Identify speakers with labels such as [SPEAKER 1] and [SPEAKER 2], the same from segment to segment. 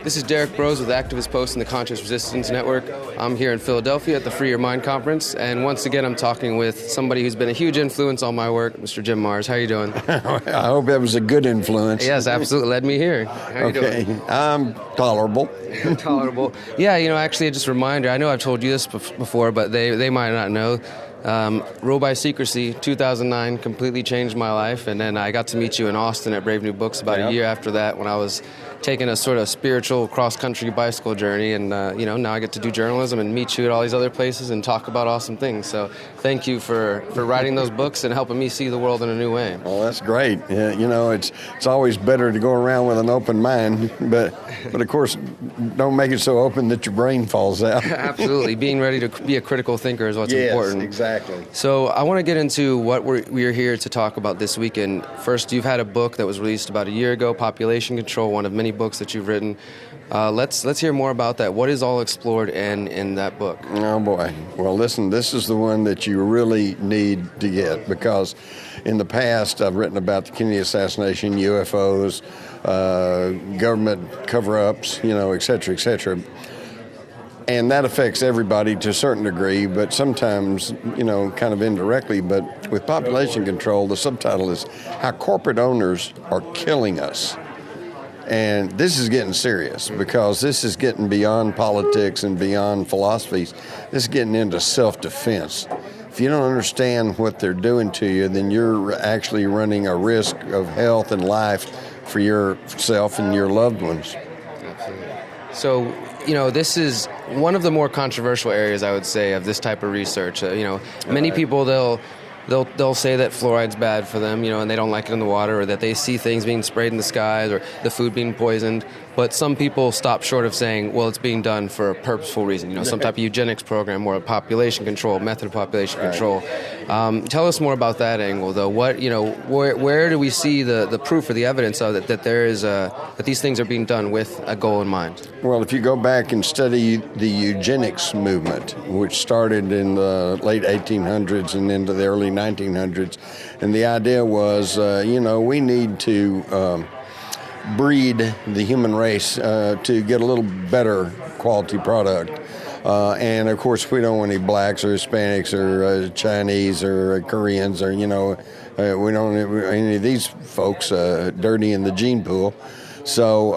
[SPEAKER 1] This is Derrick Broze with Activist Post and the Conscious Resistance Network. I'm here in Philadelphia at the Free Your Mind Conference, and once again I'm talking with somebody who's been a huge influence on my work, Mr. Jim Marrs. How are you doing?
[SPEAKER 2] I hope that was a good influence.
[SPEAKER 1] Yes, absolutely. Led me here. How are you doing?
[SPEAKER 2] I'm tolerable.
[SPEAKER 1] Tolerable. Yeah, actually, just a reminder, I know I've told you this before, but they might not know. Rule by Secrecy, 2009, completely changed my life, and then I got to meet you in Austin at Brave New Books about a year after that when I was taking a sort of spiritual cross-country bicycle journey, and now I get to do journalism and meet you at all these other places and talk about awesome things. So thank you for writing those books and helping me see the world in a new way.
[SPEAKER 2] Well, that's great. Yeah, it's always better to go around with an open mind, but of course, don't make it so open that your brain falls out.
[SPEAKER 1] Absolutely. Being ready to be a critical thinker is what's important.
[SPEAKER 2] Yes, exactly.
[SPEAKER 1] So I want to get into what we're here to talk about this weekend. First, you've had a book that was released about a year ago, Population Control, one of many books that you've written. Let's hear more about that. What is all explored in that book?
[SPEAKER 2] Oh, boy. Well, listen, this is the one that you really need to get, because in the past I've written about the Kennedy assassination, UFOs, government cover-ups, et cetera, et cetera. And that affects everybody to a certain degree, but sometimes, kind of indirectly. But with population control, the subtitle is How Corporate Owners Are Killing Us. And this is getting serious, because this is getting beyond politics and beyond philosophies. This is getting into self-defense. If you don't understand what they're doing to you, then you're actually running a risk of health and life for yourself and your loved ones.
[SPEAKER 1] Absolutely. So, this is one of the more controversial areas, I would say, of this type of research. Many people, they'll say that fluoride's bad for them, and they don't like it in the water, or that they see things being sprayed in the skies or the food being poisoned. But some people stop short of saying, well, it's being done for a purposeful reason, some type of eugenics program or a population control, method of population control. Tell us more about that angle, though. What, where do we see the proof or the evidence of that there is that these things are being done with a goal in mind?
[SPEAKER 2] Well, if you go back and study the eugenics movement, which started in the late 1800s and into the early 1900s, and the idea was, we need to breed the human race to get a little better quality product. And of course, we don't want any blacks or Hispanics or Chinese or Koreans or, we don't want any of these folks dirty in the gene pool. So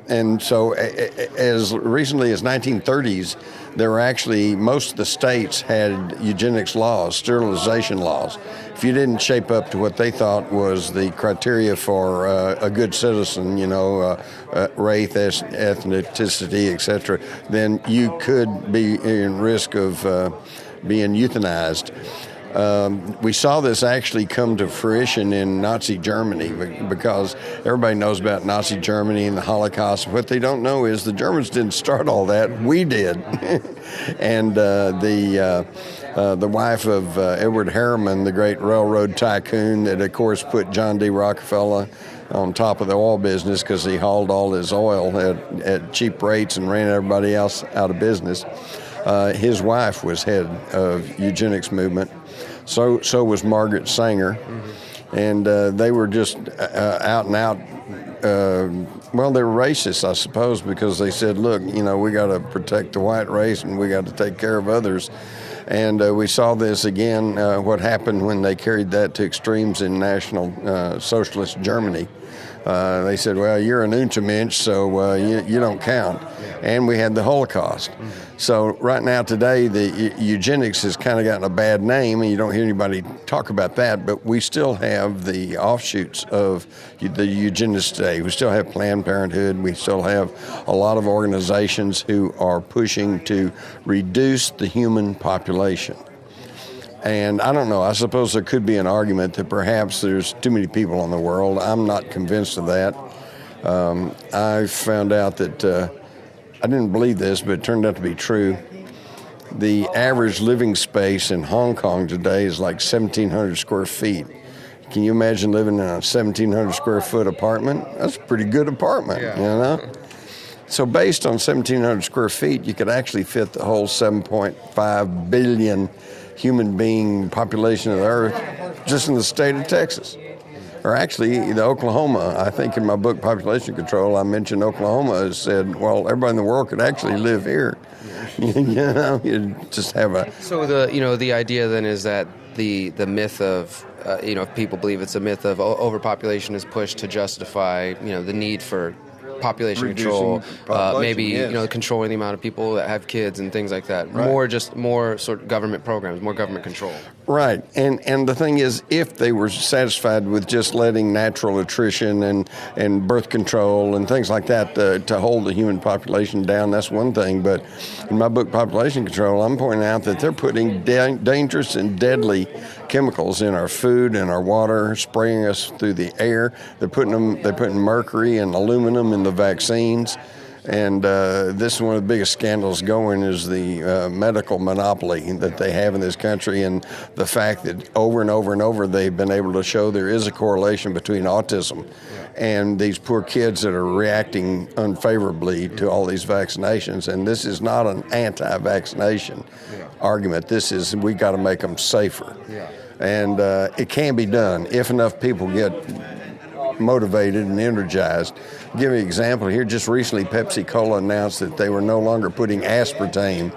[SPEAKER 2] as recently as 1930s, there were actually, most of the states had eugenics laws, sterilization laws. If you didn't shape up to what they thought was the criteria for a good citizen, race, ethnicity, etc., then you could be in risk of being euthanized. We saw this actually come to fruition in Nazi Germany, because everybody knows about Nazi Germany and the Holocaust. What they don't know is the Germans didn't start all that. We did. And the wife of Edward Harriman, the great railroad tycoon that, of course, put John D. Rockefeller on top of the oil business because he hauled all his oil at cheap rates and ran everybody else out of business. His wife was head of eugenics movement. So was Margaret Sanger. Mm-hmm. And they were just out and out. They were racist, I suppose, because they said, look, we got to protect the white race and we got to take care of others. And we saw this again, what happened when they carried that to extremes in National Socialist Germany. They said, well, you're an Untermensch, so you don't count. And we had the Holocaust. Mm-hmm. So right now today, the eugenics has kind of gotten a bad name, and you don't hear anybody talk about that, but we still have the offshoots of the eugenics today. We still have Planned Parenthood. We still have a lot of organizations who are pushing to reduce the human population. And I don't know, I suppose there could be an argument that perhaps there's too many people in the world. I'm not convinced of that. I found out that, I didn't believe this, but it turned out to be true. The average living space in Hong Kong today is like 1,700 square feet. Can you imagine living in a 1,700 square foot apartment? That's a pretty good apartment, So based on 1,700 square feet, you could actually fit the whole 7.5 billion human being population of the earth just in the state of Texas. or actually the Oklahoma. I think in my book Population Control, I mentioned Oklahoma has said, well, everybody in the world could actually live here. You just have a.
[SPEAKER 1] So the idea then is that the myth of if people believe it's a myth of overpopulation is pushed to justify the need for population control, maybe
[SPEAKER 2] yes.
[SPEAKER 1] Controlling the amount of people that have kids and things like that. Right. More sort of government programs, more government control.
[SPEAKER 2] Right, and the thing is, if they were satisfied with just letting natural attrition and birth control and things like that to hold the human population down, that's one thing. But in my book, Population Control, I'm pointing out that they're putting dangerous and deadly chemicals in our food and our water, spraying us through the air. They're putting mercury and aluminum in the vaccines. And this is one of the biggest scandals going is the medical monopoly that they have in this country, and the fact that over and over and over they've been able to show there is a correlation between autism and these poor kids that are reacting unfavorably to all these vaccinations. And this is not an anti-vaccination argument. This is we got to make them safer. And it can be done if enough people get motivated and energized. I'll give you an example here. Just recently, Pepsi-Cola announced that they were no longer putting aspartame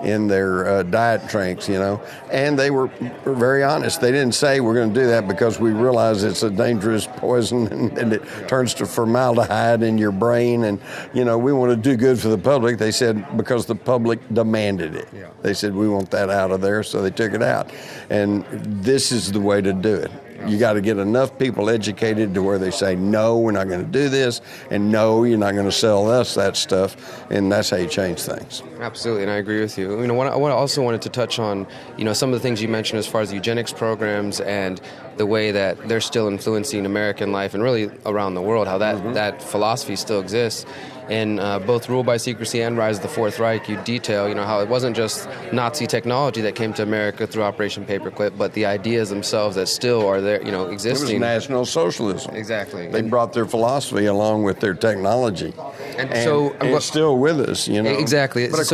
[SPEAKER 2] in their diet drinks, and they were very honest. They didn't say we're going to do that because we realize it's a dangerous poison and it turns to formaldehyde in your brain, and we want to do good for the public. They said because the public demanded it. They said we want that out of there, so they took it out. And this is the way to do it. You got to get enough people educated to where they say, no, we're not going to do this, and no, you're not going to sell us that stuff, and that's how you change things.
[SPEAKER 1] Absolutely, and I agree with you. I also wanted to touch on, some of the things you mentioned as far as eugenics programs and the way that they're still influencing American life and really around the world, how that philosophy still exists. In both Rule by Secrecy and Rise of the Fourth Reich, you detail, how it wasn't just Nazi technology that came to America through Operation Paperclip, but the ideas themselves that still are there, existing.
[SPEAKER 2] It was National Socialism.
[SPEAKER 1] Exactly.
[SPEAKER 2] They brought their philosophy along with their technology. And it's still with us,
[SPEAKER 1] Exactly.
[SPEAKER 2] But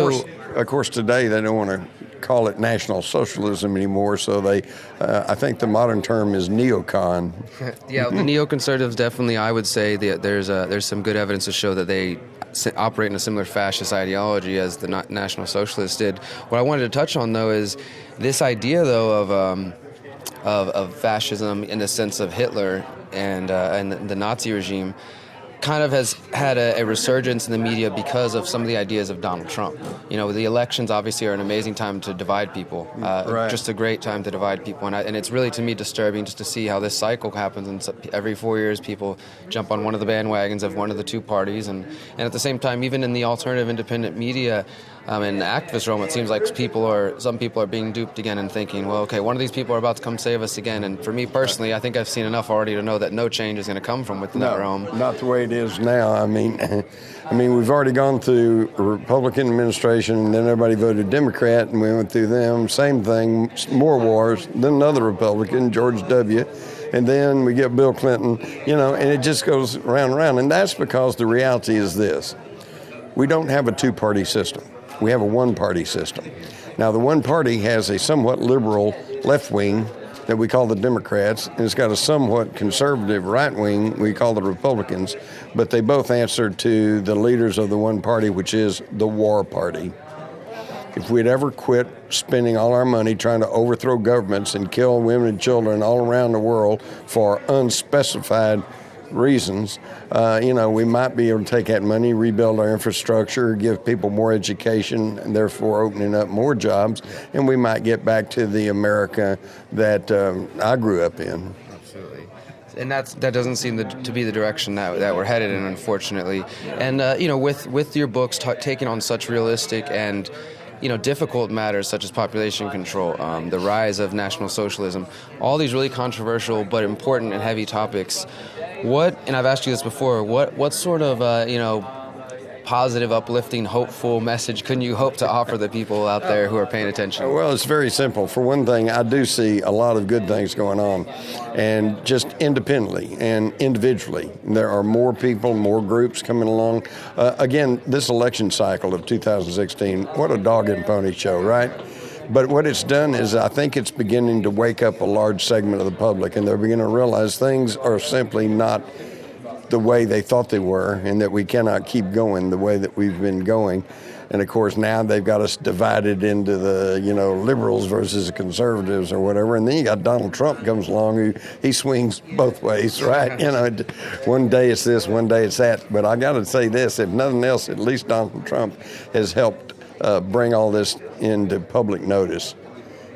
[SPEAKER 2] of course, today they don't want to call it National Socialism anymore, so I think the modern term is neocon.
[SPEAKER 1] Yeah, the neoconservatives definitely, I would say that there's some good evidence to show that they operate in a similar fascist ideology as the National Socialists did. What I wanted to touch on, though, is this idea, though, of fascism in the sense of Hitler and the Nazi regime kind of has had a resurgence in the media because of some of the ideas of Donald Trump. The elections obviously are an amazing time to divide people, just a great time to divide people. And it's really, to me, disturbing just to see how this cycle happens. And every 4 years, people jump on one of the bandwagons of one of the two parties. And at the same time, even in the alternative independent media, in the activist realm, it seems like some people are being duped again and thinking, well, okay, one of these people are about to come save us again. And for me personally, I think I've seen enough already to know that no change is going to come from within that realm.
[SPEAKER 2] Not the way it is now. I mean, we've already gone through a Republican administration, and then everybody voted Democrat, and we went through them. Same thing, more wars. Then another Republican, George W., and then we get Bill Clinton. And it just goes round and round. And that's because the reality is this: we don't have a two-party system. We have a one-party system. Now, the one party has a somewhat liberal left wing that we call the Democrats, and it's got a somewhat conservative right wing we call the Republicans, but they both answer to the leaders of the one party, which is the war party. If we'd ever quit spending all our money trying to overthrow governments and kill women and children all around the world for unspecified reasons, we might be able to take that money, rebuild our infrastructure, give people more education, and therefore opening up more jobs, and we might get back to the America that I grew up in.
[SPEAKER 1] Absolutely. And that doesn't seem to be the direction that we're headed in, unfortunately. And, with your books taking on such realistic and difficult matters such as population control, the rise of National Socialism, all these really controversial but important and heavy topics. And I've asked you this before, what sort of, positive, uplifting, hopeful message can you hope to offer the people out there who are paying attention?
[SPEAKER 2] Well, it's very simple. For one thing, I do see a lot of good things going on, and just independently and individually. There are more people, more groups coming along. Again, this election cycle of 2016, what a dog and pony show, right? But what it's done is I think it's beginning to wake up a large segment of the public, and they're beginning to realize things are simply not the way they thought they were, and that we cannot keep going the way that we've been going. And of course now they've got us divided into the, liberals versus the conservatives or whatever. And then you got Donald Trump comes along who he swings both ways, right? One day it's this, one day it's that. But I got to say this, if nothing else, at least Donald Trump has helped bring all this into public notice.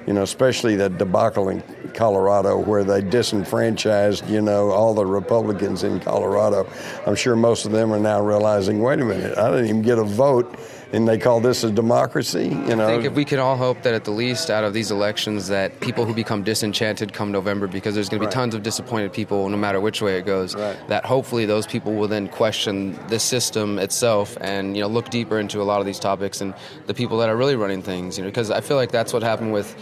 [SPEAKER 2] Especially that debacle in Colorado where they disenfranchised, all the Republicans in Colorado. I'm sure most of them are now realizing, wait a minute, I didn't even get a vote, and they call this a democracy,
[SPEAKER 1] I think if we can all hope that at the least out of these elections that people who become disenchanted come November, because there's going to be tons of disappointed people no matter which way it goes, that hopefully those people will then question the system itself and, look deeper into a lot of these topics and the people that are really running things, because I feel like that's what happened with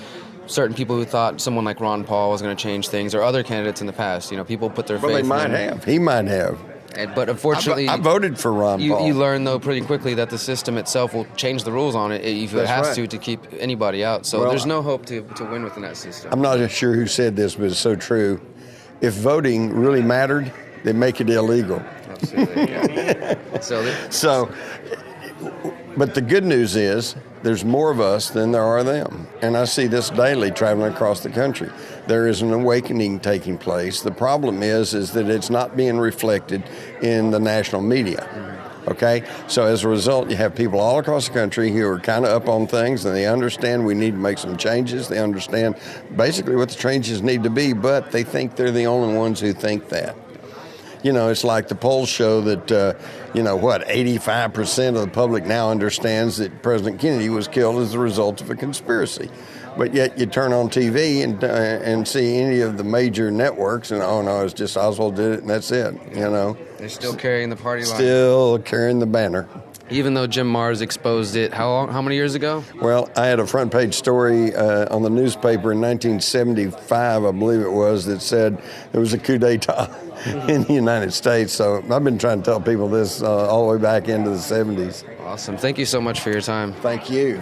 [SPEAKER 1] certain people who thought someone like Ron Paul was going to change things, or other candidates in the past. People put their faith in
[SPEAKER 2] they might have. He might have.
[SPEAKER 1] But unfortunately,
[SPEAKER 2] I voted for Ron Paul.
[SPEAKER 1] You learn, though, pretty quickly that the system itself will change the rules on it if it has to keep anybody out. So there's no hope to win within that system.
[SPEAKER 2] I'm not sure who said this, but it's so true. If voting really mattered, they'd make it illegal.
[SPEAKER 1] Absolutely, yeah.
[SPEAKER 2] But the good news is there's more of us than there are them. And I see this daily traveling across the country. There is an awakening taking place. The problem is that it's not being reflected in the national media. Okay? So as a result, you have people all across the country who are kind of up on things, and they understand we need to make some changes. They understand basically what the changes need to be, but they think they're the only ones who think that. It's like the polls show that, 85% of the public now understands that President Kennedy was killed as a result of a conspiracy. But yet you turn on TV and see any of the major networks and, oh, no, it's just Oswald did it and that's it,
[SPEAKER 1] They're still carrying the party line.
[SPEAKER 2] Still carrying the banner.
[SPEAKER 1] Even though Jim Mars exposed it, how many years ago?
[SPEAKER 2] Well, I had a front page story on the newspaper in 1975, I believe it was, that said there was a coup d'etat in the United States. So I've been trying to tell people this all the way back into the 70s.
[SPEAKER 1] Awesome. Thank you so much for your time.
[SPEAKER 2] Thank you.